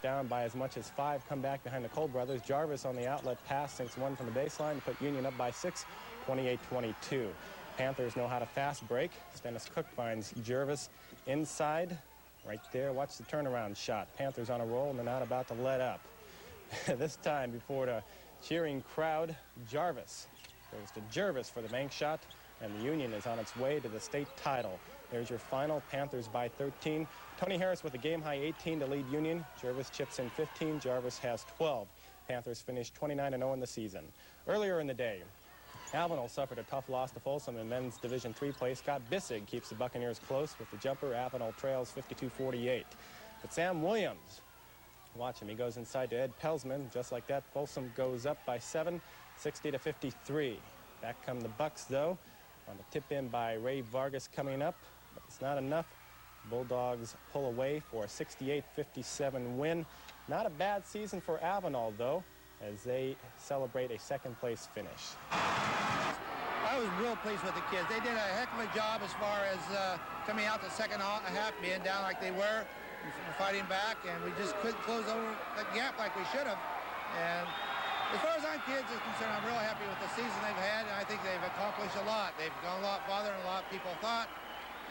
down by as much as 5, come back behind the Cole brothers. Jarvis on the outlet pass sinks one from the baseline to put Union up by 6, 28-22. Panthers know how to fast break. Stennis Cook finds Jarvis inside. Right there, watch the turnaround shot. Panthers on a roll, and they're not about to let up. This time, before the cheering crowd, Jarvis goes to Jarvis for the bank shot, and the Union is on its way to the state title. There's your final, Panthers by 13. Tony Harris with a game-high 18 to lead Union. Jarvis chips in 15. Jarvis has 12. Panthers finished 29-0 in the season. Earlier in the day, Avenal suffered a tough loss to Folsom in men's Division III play. Scott Bissig keeps the Buccaneers close with the jumper. Avenal trails 52-48. But Sam Williams, watch him. He goes inside to Ed Pelsman. Just like that, Folsom goes up by 7, 60-53. Back come the Bucks, though, on the tip in by Ray Vargas coming up. But it's not enough. Bulldogs pull away for a 68-57 win. Not a bad season for Avenal, though, as they celebrate a second-place finish. I was real pleased with the kids. They did a heck of a job as far as coming out the second half, being down like they were, fighting back, and we just couldn't close over the gap like we should have. And as far as our kids is concerned, I'm real happy with the season they've had, and I think they've accomplished a lot. They've gone a lot farther than a lot of people thought,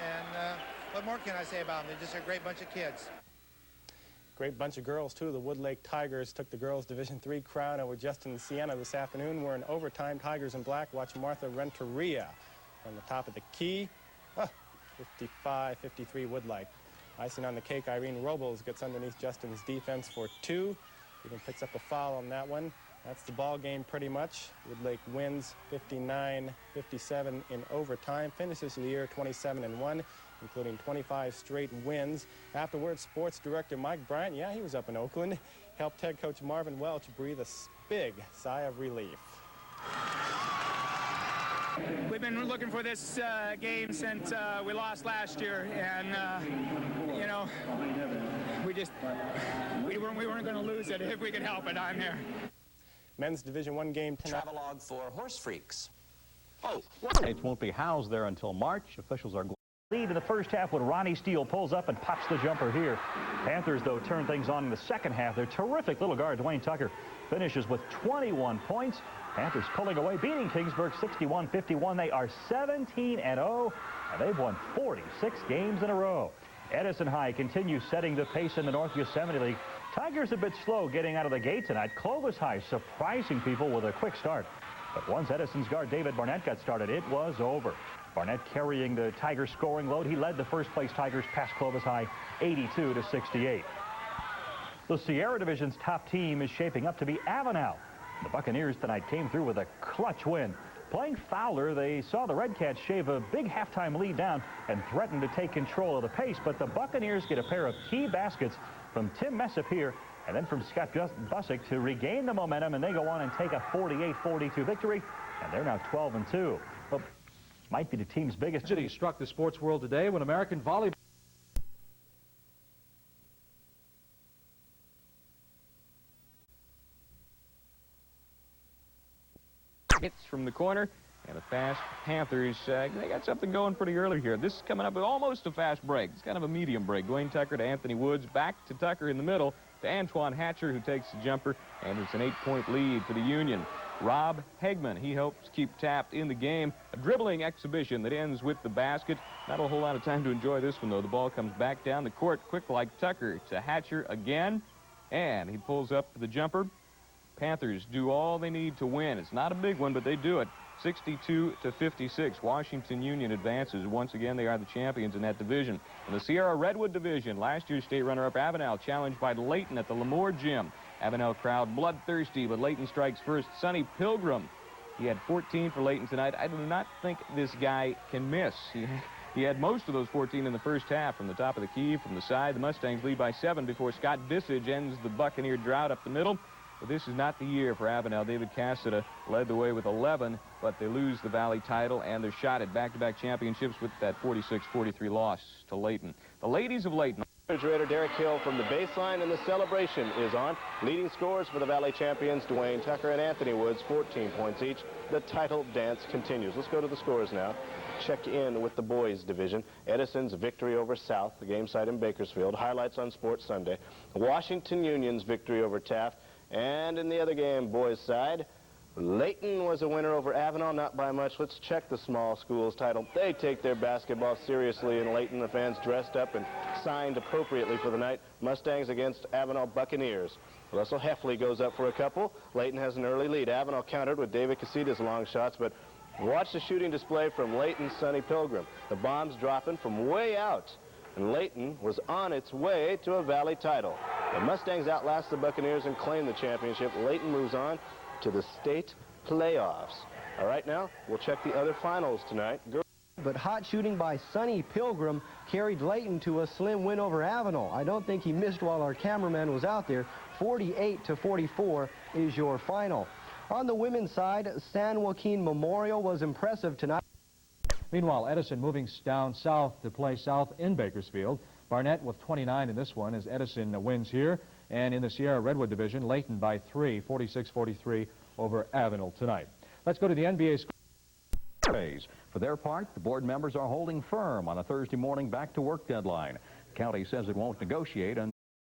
and what more can I say about them? They're just a great bunch of kids. Great bunch of girls, too. The Woodlake Tigers took the girls' Division III crown over Justin Siena this afternoon. We're in overtime. Tigers in black. Watch Martha Renteria from the top of the key. 55-53 Woodlake. Icing on the cake, Irene Robles gets underneath Justin's defense for 2. Even picks up a foul on that one. That's the ball game pretty much. Woodlake wins 59-57 in overtime. Finishes the year 27-1. Including 25 straight wins. Afterwards, sports director Mike Bryant, he was up in Oakland, helped head coach Marvin Welch breathe a big sigh of relief. We've been looking for this game since we lost last year, and you know, we weren't going to lose it if we could help it. I'm here. Men's Division I game tonight. Travelogue for horse freaks. It won't be housed there until March. Officials are lead in the first half when Ronnie Steele pulls up and pops the jumper here. Panthers, though, turn things on in the second half. Their terrific little guard, Dwayne Tucker, finishes with 21 points. Panthers pulling away, beating Kingsburg 61-51. They are 17-0, and they've won 46 games in a row. Edison High continues setting the pace in the North Yosemite League. Tigers a bit slow getting out of the gate tonight. Clovis High surprising people with a quick start. But once Edison's guard David Barnett got started, it was over. Barnett carrying the Tigers scoring load. He led the first-place Tigers past Clovis High 82-68. The Sierra Division's top team is shaping up to be Avenal. The Buccaneers tonight came through with a clutch win. Playing Fowler, they saw the Redcats shave a big halftime lead down and threatened to take control of the pace, but the Buccaneers get a pair of key baskets from Tim Messip here and then from Scott Busick to regain the momentum, and they go on and take a 48-42 victory, and they're now 12-2. Well, might be the team's biggest. Tragedy struck the sports world today when American volleyball hits from the corner, and the fast Panthers, they got something going pretty early here. This is coming up with almost a fast break. It's kind of a medium break. Dwayne Tucker to Anthony Woods, back to Tucker in the middle, to Antoine Hatcher, who takes the jumper, and it's an 8-point lead for the Union. Rob Hegman, he helps keep Taft in the game. A dribbling exhibition that ends with the basket. Not a whole lot of time to enjoy this one, though. The ball comes back down the court, quick like Tucker to Hatcher again, and he pulls up the jumper. Panthers do all they need to win. It's not a big one, but they do it. 62-56. Washington Union advances. Once again, they are the champions in that division. In the Sierra Redwood division, last year's state runner-up Avenal challenged by Laton at the LEMOORE gym. Avenal crowd bloodthirsty, but Laton strikes first. Sonny Pilgrim, he had 14 for Laton tonight. I do not think this guy can miss. He had most of those 14 in the first half from the top of the key, from the side. The Mustangs lead by 7 before Scott Bissage ends the Buccaneer drought up the middle. But this is not the year for Avenal. David Cassida led the way with 11, but they lose the Valley title, and they're shot at back-to-back championships with that 46-43 loss to Laton. The ladies of Laton. Refrigerator Derek Hill from the baseline, and the celebration is on. Leading scorers for the Valley champions, Dwayne Tucker and Anthony Woods, 14 points each. The title dance continues. Let's go to the scores now. check in with the boys division. Edison's victory over South, the game site in Bakersfield. Highlights on Sports Sunday. Washington Union's victory over Taft. And in the other game, boys side, Laton was a winner over Avenal, not by much. Let's check the small schools title. They take their basketball seriously in Laton. The fans dressed up and signed appropriately for the night. Mustangs against Avenal Buccaneers. Russell Heffley goes up for a couple. Laton has an early lead. Avenal countered with David Casitas' long shots, but watch the shooting display from Layton's Sonny Pilgrim. The bombs dropping from way out, and Laton was on its way to a Valley title. The Mustangs outlast the Buccaneers and claim the championship. Laton moves on to the state playoffs. All right, now we'll check the other finals tonight. But hot shooting by Sonny Pilgrim carried Laton to a slim win over Avenal. I don't think he missed while our cameraman was out there. 48-44 is your final. On the women's side, San Joaquin Memorial was impressive tonight. Meanwhile, Edison moving down south to play south in Bakersfield. Barnett with 29 in this one as Edison wins here. And in the Sierra Redwood division, Laton by 3, 46-43 over Avenal tonight. Let's go to the NBA score. For their part, the board members are holding firm on a Thursday morning back-to-work deadline. The county says it won't negotiate